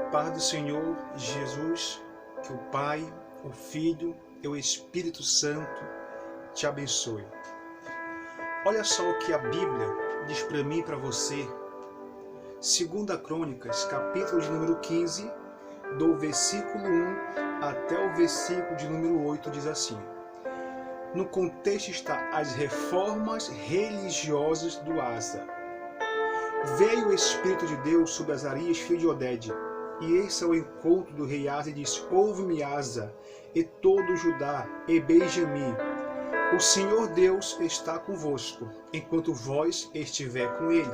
Paz do Senhor Jesus, que o Pai, o Filho e o Espírito Santo te abençoe. Olha só o que a Bíblia diz para mim e para você. 2 Crônicas, capítulo de número 15, do versículo 1 até o versículo de número 8, diz assim. No contexto está as reformas religiosas do Asa. Veio o Espírito de Deus sobre Azarias, filho de Oded, e esse é o encontro do rei Asa, e disse: Ouve-me, Asa, e todo Judá, e Benjamim. O Senhor Deus está convosco, enquanto vós estiver com ele.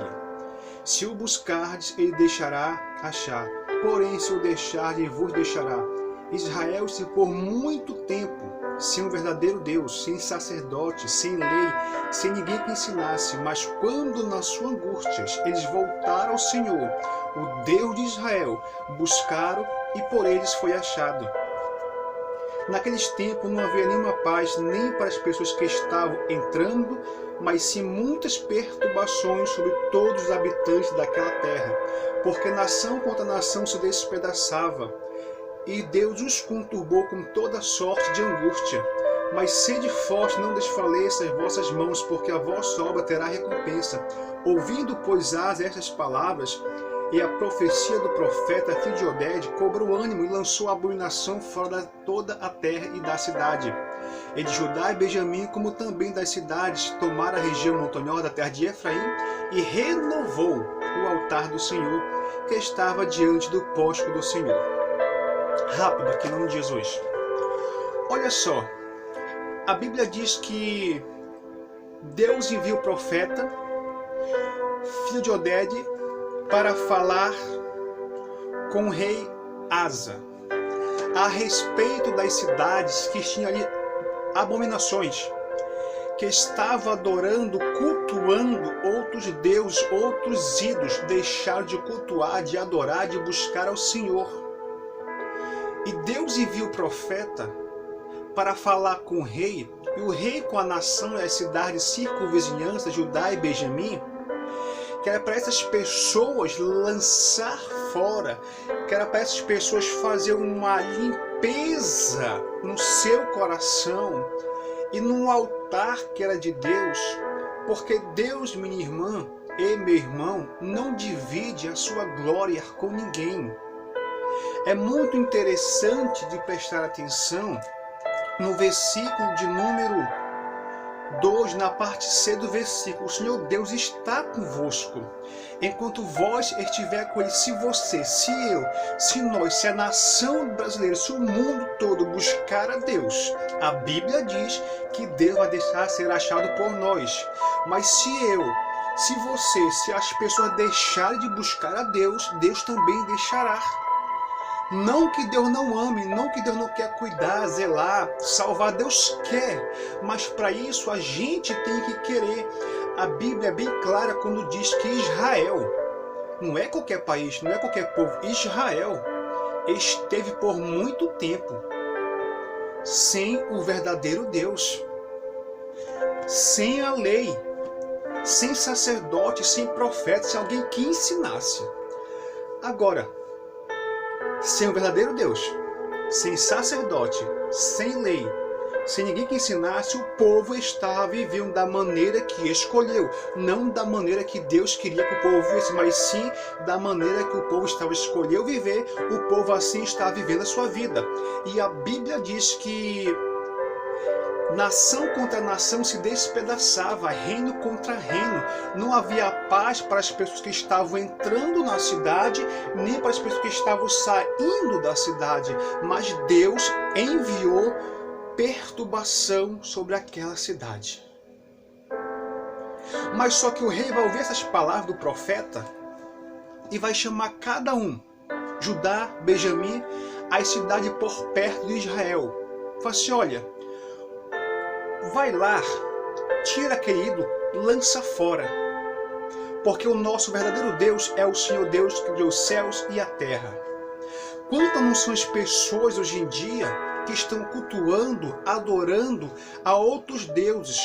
Se o buscardes, ele deixará achar. Porém, se o deixardes, ele vos deixará. Israel se por muito tempo sem um verdadeiro Deus, sem sacerdote, sem lei, sem ninguém que ensinasse. Mas quando nas suas angústias eles voltaram ao Senhor, o Deus de Israel, buscaram e por eles foi achado. Naqueles tempos não havia nenhuma paz nem para as pessoas que estavam entrando, mas sim muitas perturbações sobre todos os habitantes daquela terra, porque nação contra nação se despedaçava. E Deus os conturbou com toda sorte de angústia. Mas sede forte, não desfaleça as vossas mãos, porque a vossa obra terá recompensa. Ouvindo, pois, Asa estas palavras, e a profecia do profeta, filho de Oded, cobrou ânimo e lançou a abominação fora de toda a terra e da cidade. E de Judá e Benjamim, como também das cidades, tomaram a região montanhosa da terra de Efraim, e renovou o altar do Senhor, que estava diante do pórtico do Senhor. Rápido, aqui em nome de Jesus. Olha só, a Bíblia diz que Deus envia o profeta, filho de Oded, para falar com o rei Asa a respeito das cidades que tinham ali abominações, que estavam adorando, cultuando outros deuses, outros ídolos, deixaram de cultuar, de adorar, de buscar ao Senhor. E Deus envia o profeta para falar com o rei, e o rei com a nação e as cidades circunvizinhanças, Judá e Benjamim, que era para essas pessoas lançar fora, que era para essas pessoas fazer uma limpeza no seu coração e no altar que era de Deus, porque Deus, minha irmã e meu irmão, não divide a sua glória com ninguém. É muito interessante de prestar atenção no versículo de número 2, na parte C do versículo. O Senhor Deus está convosco, enquanto vós estiver com ele. Se você, se eu, se nós, se a nação brasileira, se o mundo todo buscar a Deus, a Bíblia diz que Deus vai deixar ser achado por nós. Mas se eu, se você, se as pessoas deixarem de buscar a Deus, Deus também deixará. Não que Deus não ame, não que Deus não quer cuidar, zelar, salvar, Deus quer, mas para isso a gente tem que querer. A Bíblia é bem clara quando diz que Israel, não é qualquer país, não é qualquer povo, Israel esteve por muito tempo sem o verdadeiro Deus, sem a lei, sem sacerdote, sem profeta, sem alguém que ensinasse. Agora, sem o verdadeiro Deus, sem sacerdote, sem lei, sem ninguém que ensinasse, o povo estava vivendo da maneira que escolheu. Não da maneira que Deus queria que o povo vivesse, mas sim da maneira que o povo estava escolhendo viver. O povo assim está vivendo a sua vida. E a Bíblia diz que nação contra nação se despedaçava, reino contra reino. Não havia paz para as pessoas que estavam entrando na cidade, nem para as pessoas que estavam saindo da cidade. Mas Deus enviou perturbação sobre aquela cidade. Mas só que o rei vai ouvir essas palavras do profeta e vai chamar cada um, Judá, Benjamim, as cidades por perto de Israel. Fala assim: olha, vai lá, tira aquele ídolo, lança fora. Porque o nosso verdadeiro Deus é o Senhor Deus que criou os céus e a terra. Quantas não são as pessoas hoje em dia que estão cultuando, adorando a outros deuses?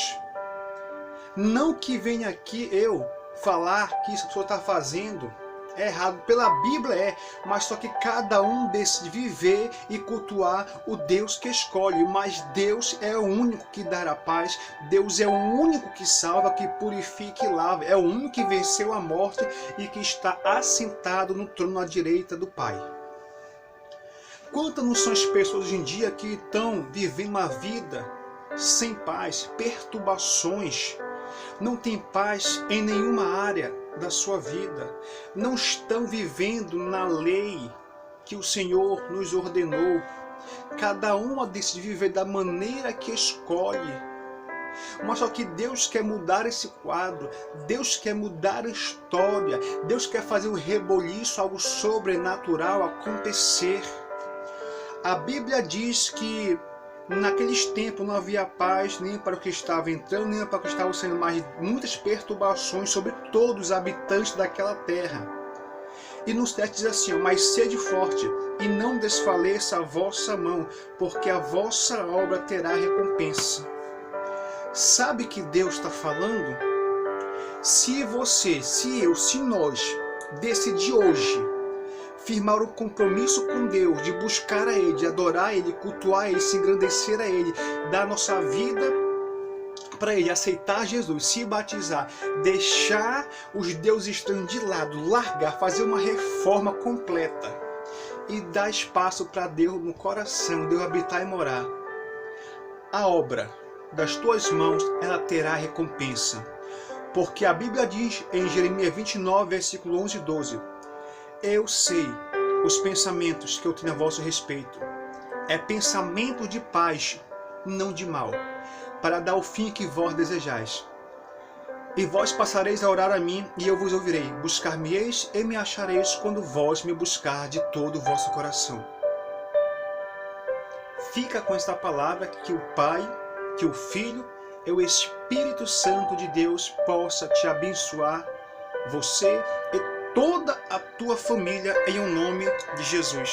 Não que venha aqui eu falar que isso que o senhor está fazendo É errado, pela Bíblia mas só que cada um decide viver e cultuar o Deus que escolhe, mas Deus é o único que dá a paz, Deus é o único que salva, que purifica e lava, é o único que venceu a morte e que está assentado no trono à direita do Pai. Quantas não são as pessoas hoje em dia que estão vivendo uma vida sem paz, perturbações, não tem paz em nenhuma área da sua vida, não estão vivendo na lei que o Senhor nos ordenou. Cada um decide viver da maneira que escolhe. Mas só que Deus quer mudar esse quadro, Deus quer mudar a história, Deus quer fazer um reboliço, algo sobrenatural acontecer. A Bíblia diz que naqueles tempos não havia paz nem para o que estava entrando, nem para o que estava saindo, mas muitas perturbações sobre todos os habitantes daquela terra. E no 7 diz assim: mas sede forte e não desfaleça a vossa mão, porque a vossa obra terá recompensa. Sabe que Deus está falando? Se você, se eu, se nós decidir hoje firmar um compromisso com Deus, de buscar a Ele, de adorar a Ele, cultuar a Ele, se engrandecer a Ele, dar nossa vida para Ele, aceitar Jesus, se batizar, deixar os deuses estranhos de lado, largar, fazer uma reforma completa e dar espaço para Deus no coração, Deus habitar e morar. A obra das tuas mãos, ela terá recompensa. Porque a Bíblia diz em Jeremias 29, versículo 11 e 12: eu sei os pensamentos que eu tenho a vosso respeito. É pensamento de paz, não de mal, para dar o fim que vós desejais. E vós passareis a orar a mim, e eu vos ouvirei. Buscar-me-eis e me achareis quando vós me buscar de todo o vosso coração. Fica com esta palavra, que o Pai, que o Filho e o Espírito Santo de Deus possa te abençoar, você e toda a tua família, em nome de Jesus.